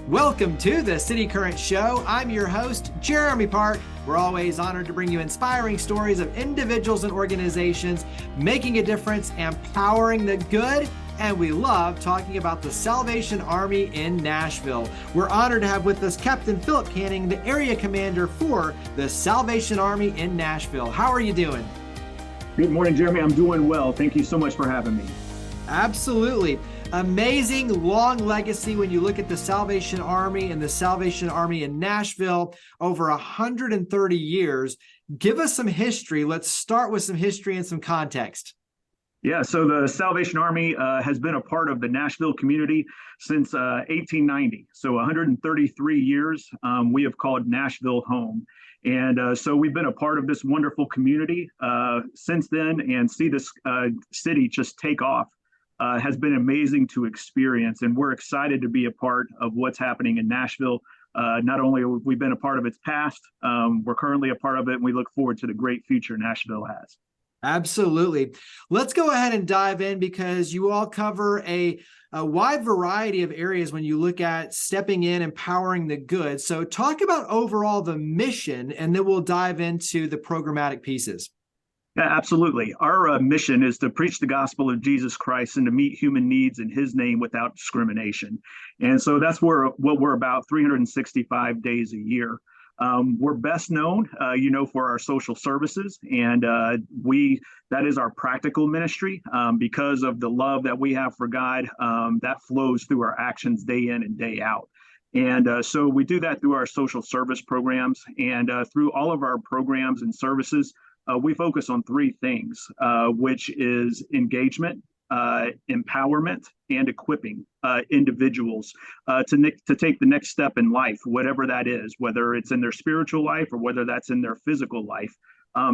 Welcome to the City Current Show. I'm your host, Jeremy Park. We're always honored to bring you inspiring stories of individuals and organizations making a difference, empowering the good, and we love talking about the Salvation Army in Nashville. We're honored to have with us Captain Philip Canning, the area commander for the Salvation Army in Nashville. How are you doing? Good morning, Jeremy. I'm doing well. Thank you so much for having me. Absolutely. Amazing long legacy when you look at the Salvation Army and the Salvation Army in Nashville, over 130 years. Give us some history. Let's start with some history and some context. Yeah, so the Salvation Army has been a part of the Nashville community since 1890. So 133 years we have called Nashville home. And so we've been a part of this wonderful community since then, and see this city just take off. Has been amazing to experience, and we're excited to be a part of what's happening in Nashville. Not only have we been a part of its past, we're currently a part of it, and we look forward to the great future Nashville has. Absolutely. Let's go ahead and dive in, because you all cover a wide variety of areas when you look at stepping in, empowering the good. So talk about overall the mission, and then we'll dive into the programmatic pieces. Yeah, absolutely. Our mission is to preach the gospel of Jesus Christ and to meet human needs in his name without discrimination. And so that's what we're about 365 days a year. We're best known, for our social services, and that is our practical ministry because of the love that we have for God that flows through our actions day in and day out. And so we do that through our social service programs, and through all of our programs and services. We focus on three things, which is engagement, empowerment, and equipping individuals to take the next step in life, whatever that is, whether it's in their spiritual life or whether that's in their physical life.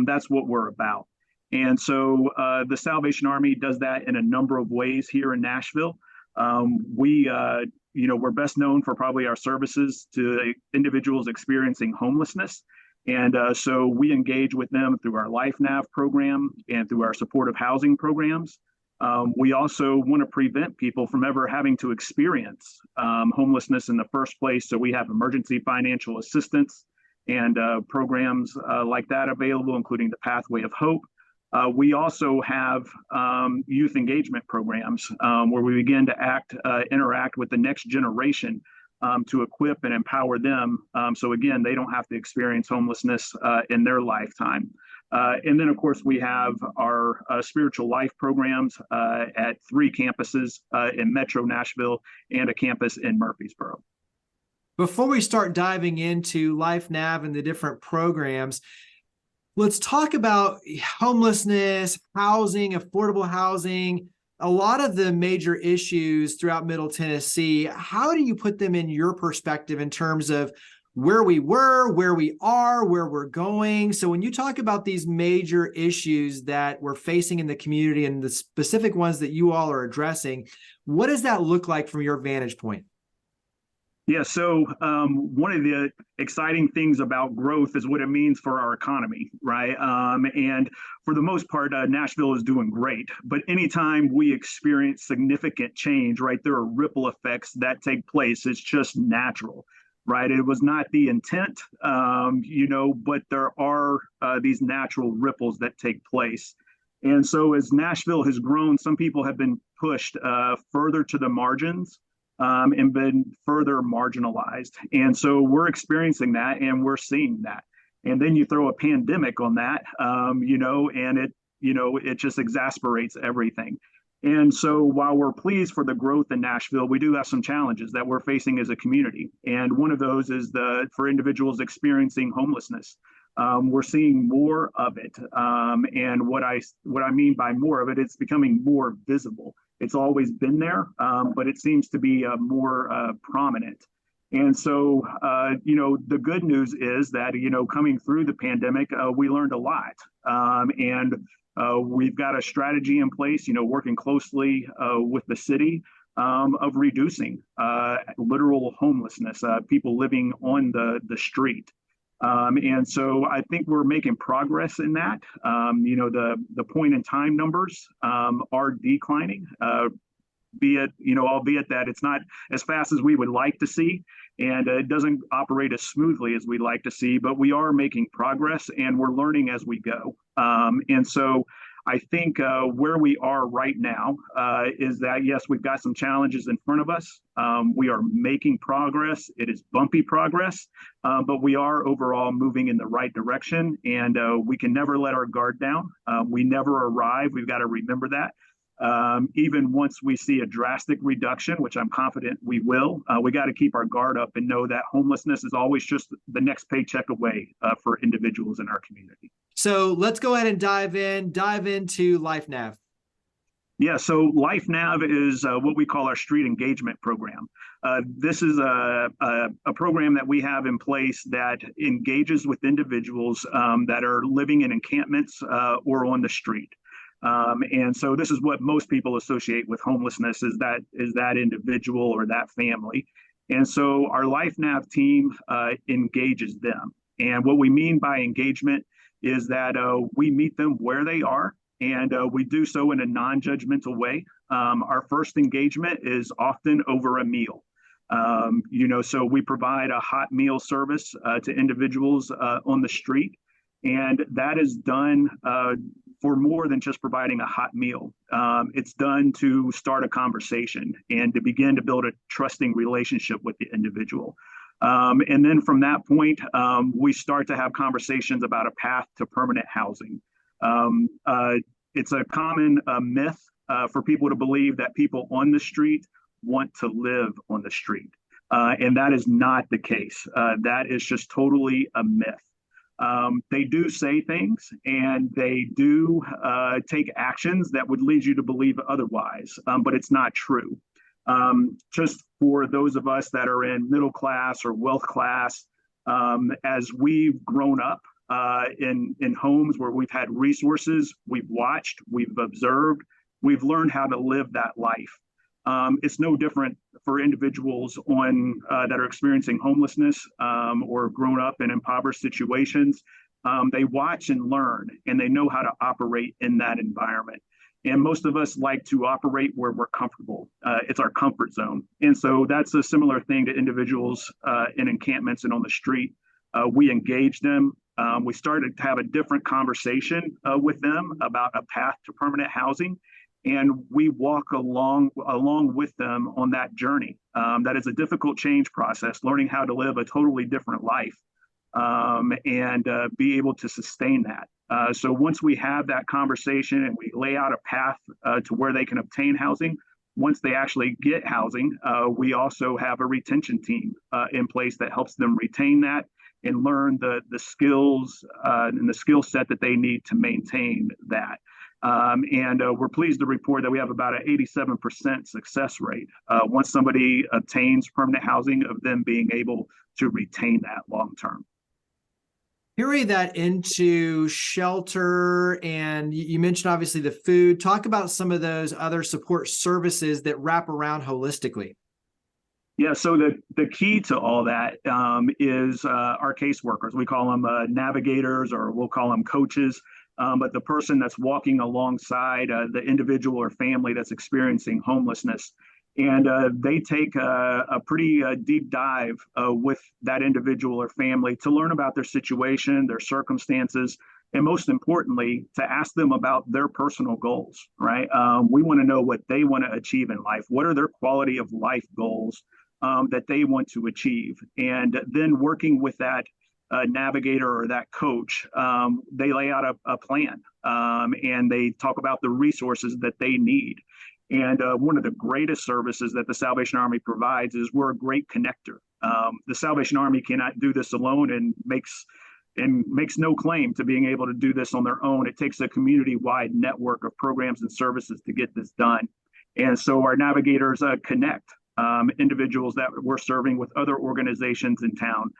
That's what we're about. And so the Salvation Army does that in a number of ways here in Nashville. We're best known for probably our services to individuals experiencing homelessness. And so we engage with them through our LIFNAV program and through our supportive housing programs. We also want to prevent people from ever having to experience homelessness in the first place. So we have emergency financial assistance and programs like that available, including the Pathway of Hope. We also have youth engagement programs where we begin to interact with the next generation to equip and empower them. So again, they don't have to experience homelessness in their lifetime. And then, of course, we have our spiritual life programs at 3 campuses in Metro Nashville and a campus in Murfreesboro. Before we start diving into LIFNAV and the different programs, let's talk about homelessness, housing, affordable housing. A lot of the major issues throughout Middle Tennessee. How do you put them in your perspective in terms of where we were, where we are, where we're going? So when you talk about these major issues that we're facing in the community and the specific ones that you all are addressing, what does that look like from your vantage point? Yeah, so one of the exciting things about growth is what it means for our economy, right? And for the most part, Nashville is doing great. But anytime we experience significant change, right, there are ripple effects that take place. It's just natural, right? It was not the intent, but there are these natural ripples that take place. And so as Nashville has grown, some people have been pushed further to the margins. And been further marginalized. And so we're experiencing that, and we're seeing that. And then you throw a pandemic on that, and it just exasperates everything. And so while we're pleased for the growth in Nashville, we do have some challenges that we're facing as a community. And one of those is for individuals experiencing homelessness. We're seeing more of it. And what I mean by more of it, it's becoming more visible. It's always been there, but it seems to be more prominent. And so, the good news is that, coming through the pandemic, we learned a lot. And we've got a strategy in place, working closely with the city of reducing literal homelessness, people living on the street. And so I think we're making progress in that. The point in time numbers are declining albeit that it's not as fast as we would like to see, and it doesn't operate as smoothly as we'd like to see, but we are making progress and we're learning as we go. And so I think where we are right now is that, yes, we've got some challenges in front of us. We are making progress. It is bumpy progress, but we are overall moving in the right direction, and we can never let our guard down. We never arrive. We've got to remember that. Even once we see a drastic reduction, which I'm confident we will, we got to keep our guard up and know that homelessness is always just the next paycheck away for individuals in our community. So let's go ahead and dive into LIFNAV. Yeah, so LIFNAV is what we call our street engagement program. This is a program that we have in place that engages with individuals that are living in encampments or on the street. And so this is what most people associate with homelessness, is that individual or that family. And so our LIFNAV team engages them. And what we mean by engagement is that we meet them where they are, and we do so in a non-judgmental way. Our first engagement is often over a meal. So we provide a hot meal service to individuals on the street, and that is done for more than just providing a hot meal. It's done to start a conversation and to begin to build a trusting relationship with the individual. And then from that point, we start to have conversations about a path to permanent housing. It's a common myth for people to believe that people on the street want to live on the street. And that is not the case. That is just totally a myth. They do say things, and they do take actions that would lead you to believe otherwise, but it's not true. Just for those of us that are in middle class or wealth class, as we've grown up in homes where we've had resources, we've watched, we've observed, we've learned how to live that life. It's no different for individuals that are experiencing homelessness or grown up in impoverished situations. They watch and learn, and they know how to operate in that environment. And most of us like to operate where we're comfortable. It's our comfort zone. And so that's a similar thing to individuals in encampments and on the street. We engage them. We started to have a different conversation with them about a path to permanent housing. And we walk along with them on that journey. That is a difficult change process, learning how to live a totally different life and be able to sustain that. So once we have that conversation and we lay out a path to where they can obtain housing, once they actually get housing, we also have a retention team in place that helps them retain that and learn the skills and the skill set that they need to maintain that. And we're pleased to report that we have about an 87% success rate once somebody obtains permanent housing, of them being able to retain that long term. Carry that into shelter, and you mentioned obviously the food. Talk about some of those other support services that wrap around holistically. Yeah, so the key to all that is our caseworkers. We call them navigators, or we'll call them coaches. But the person that's walking alongside the individual or family that's experiencing homelessness. And they take a pretty deep dive with that individual or family to learn about their situation, their circumstances, and most importantly, to ask them about their personal goals, right? We want to know what they want to achieve in life. What are their quality of life goals that they want to achieve? And then working with that navigator or that coach, they lay out a plan and they talk about the resources that they need. And one of the greatest services that the Salvation Army provides is we're a great connector. The Salvation Army cannot do this alone and makes no claim to being able to do this on their own. It takes a community-wide network of programs and services to get this done. And so our navigators connect individuals that we're serving with other organizations in town,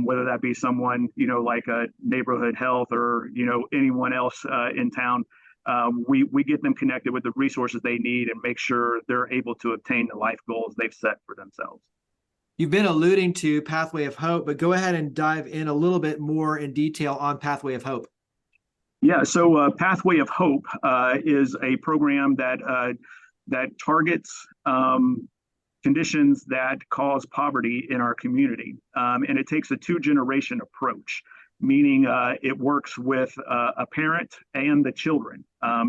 whether that be someone, like a neighborhood health or, anyone else in town. We get them connected with the resources they need and make sure they're able to obtain the life goals they've set for themselves. You've been alluding to Pathway of Hope, but go ahead and dive in a little bit more in detail on Pathway of Hope. Yeah, so Pathway of Hope is a program that that targets conditions that cause poverty in our community. And it takes a two-generation approach, meaning it works with a parent and the children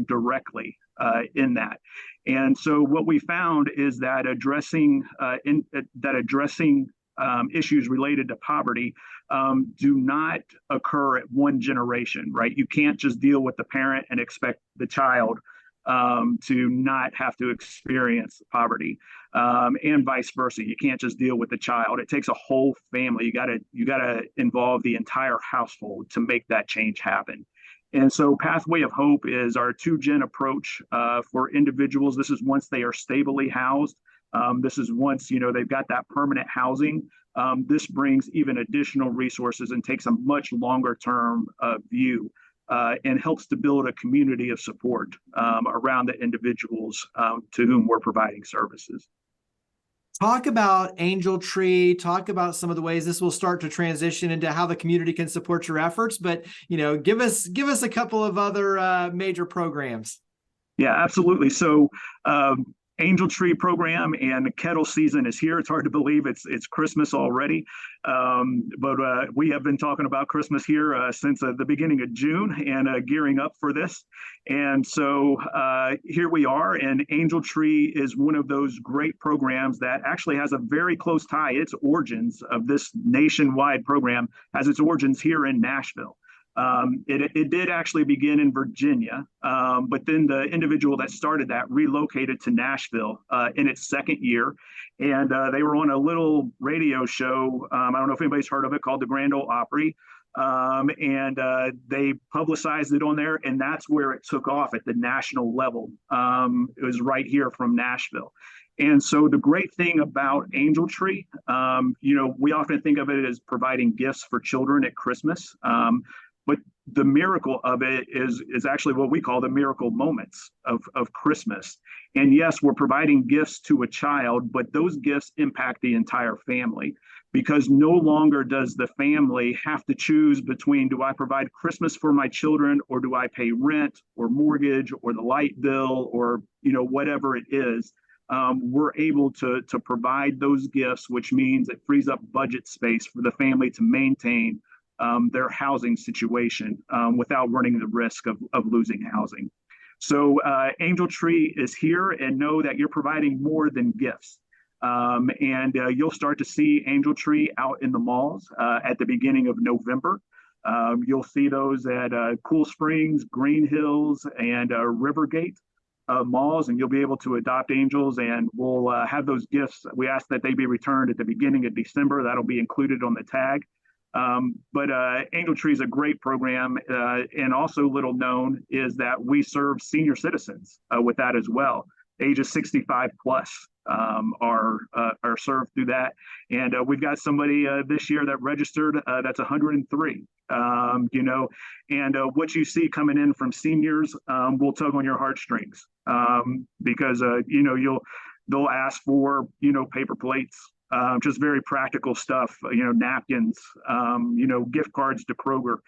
directly in that. And so what we found is that addressing issues related to poverty do not occur at one generation, right? You can't just deal with the parent and expect the child to not have to experience poverty, and vice versa. You can't just deal with the child. It takes a whole family. You gotta involve the entire household to make that change happen. And so Pathway of Hope is our two-gen approach for individuals. This is once they are stably housed. This is once, they've got that permanent housing. This brings even additional resources and takes a much longer term view and helps to build a community of support around the individuals to whom we're providing services. Talk about Angel Tree, talk about some of the ways this will start to transition into how the community can support your efforts, but give us a couple of other major programs. Yeah, absolutely. So Angel Tree program and the kettle season is here. It's hard to believe it's Christmas already, but we have been talking about Christmas here since the beginning of June and gearing up for this. And so here we are, and Angel Tree is one of those great programs that actually has a very close tie. Its origins of this nationwide program has its origins here in Nashville. It did actually begin in Virginia, but then the individual that started that relocated to Nashville in its second year. And they were on a little radio show. I don't know if anybody's heard of it, called the Grand Ole Opry. And they publicized it on there, and that's where it took off at the national level. It was right here from Nashville. And so the great thing about Angel Tree, we often think of it as providing gifts for children at Christmas. But the miracle of it is actually what we call the miracle moments of Christmas. And yes, we're providing gifts to a child, but those gifts impact the entire family, because no longer does the family have to choose between, do I provide Christmas for my children, or do I pay rent or mortgage or the light bill or whatever it is. We're able to provide those gifts, which means it frees up budget space for the family to maintain their housing situation without running the risk of losing housing. So Angel Tree is here, and know that you're providing more than gifts. And you'll start to see Angel Tree out in the malls at the beginning of November. You'll see those at Cool Springs, Green Hills, and Rivergate malls, and you'll be able to adopt angels, and we'll have those gifts. We ask that they be returned at the beginning of December. That'll be included on the tag. But Angel Tree is a great program, and also little known is that we serve senior citizens with that as well. Ages 65 plus are served through that, and we've got somebody this year that registered that's 103. And what you see coming in from seniors will tug on your heartstrings because they'll ask for paper plates. Just very practical stuff, napkins, gift cards to Kroger,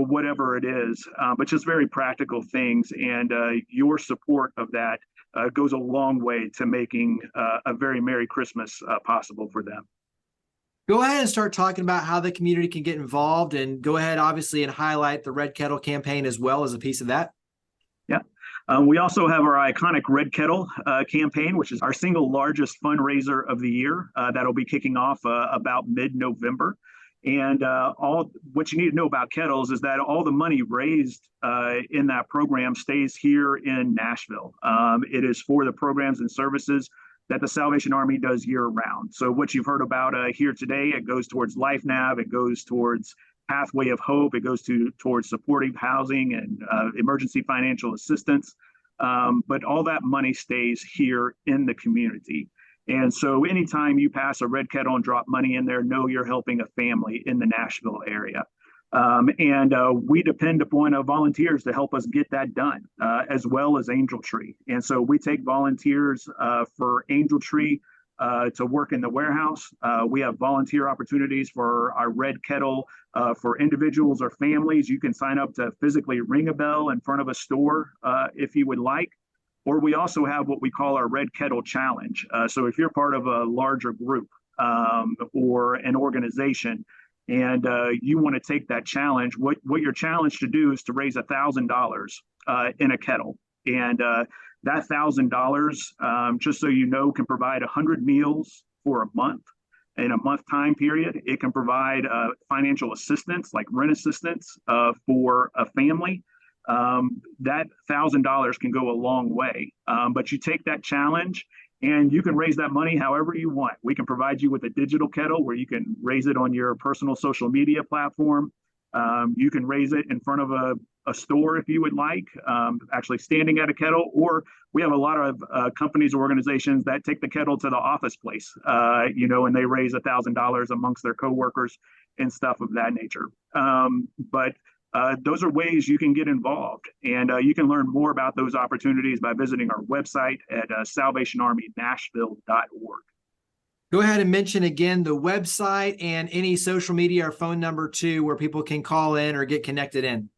whatever it is, but just very practical things. And your support of that goes a long way to making a very Merry Christmas possible for them. Go ahead and start talking about how the community can get involved, and go ahead, obviously, and highlight the Red Kettle campaign as well as a piece of that. Yeah. We also have our iconic Red Kettle campaign, which is our single largest fundraiser of the year. That'll be kicking off about mid-November. And all what you need to know about kettles is that all the money raised in that program stays here in Nashville. It is for the programs and services that the Salvation Army does year round. So what you've heard about here today, it goes towards LIFNAV, it goes towards Pathway of Hope, it goes towards supportive housing and emergency financial assistance. But all that money stays here in the community. And so anytime you pass a Red Kettle and drop money in there, know you're helping a family in the Nashville area. And we depend upon volunteers to help us get that done, as well as Angel Tree. And so we take volunteers for Angel Tree to work in the warehouse. We have volunteer opportunities for our Red Kettle for individuals or families. You can sign up to physically ring a bell in front of a store if you would like. or we also have what we call our Red Kettle Challenge. So if you're part of a larger group or an organization, and you want to take that challenge, what you're challenged to do is to raise $1,000 in a kettle. And that $1,000, just so you know, can provide 100 meals for a month. In a month time period, it can provide financial assistance, like rent assistance for a family. That $1,000 can go a long way. But you take that challenge and you can raise that money however you want. We can provide you with a digital kettle where you can raise it on your personal social media platform. You can raise it in front of a store if you would like, actually standing at a kettle, or we have a lot of companies or organizations that take the kettle to the office place, and they raise $1,000 amongst their coworkers and stuff of that nature. But those are ways you can get involved, and you can learn more about those opportunities by visiting our website at salvationarmynashville.org. Go ahead and mention again the website and any social media or phone number too, where people can call in or get connected in.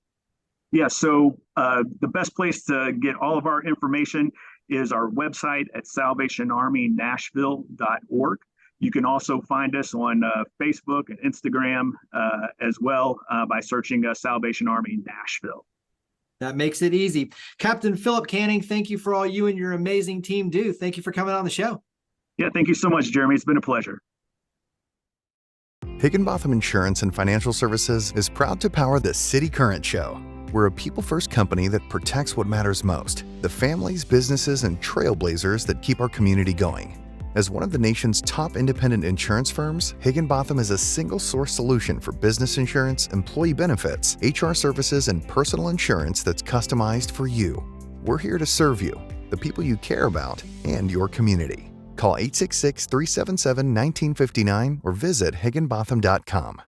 Yeah, so the best place to get all of our information is our website at salvationarmynashville.org. You can also find us on Facebook and Instagram as well by searching Salvation Army Nashville. That makes it easy. Captain Philip Canning, thank you for all you and your amazing team do. Thank you for coming on the show. Yeah, thank you so much, Jeremy. It's been a pleasure. Higginbotham Insurance and Financial Services is proud to power the City Current Show. We're a people-first company that protects what matters most, the families, businesses, and trailblazers that keep our community going. As one of the nation's top independent insurance firms, Higginbotham is a single-source solution for business insurance, employee benefits, HR services, and personal insurance that's customized for you. We're here to serve you, the people you care about, and your community. Call 866-377-1959 or visit higginbotham.com.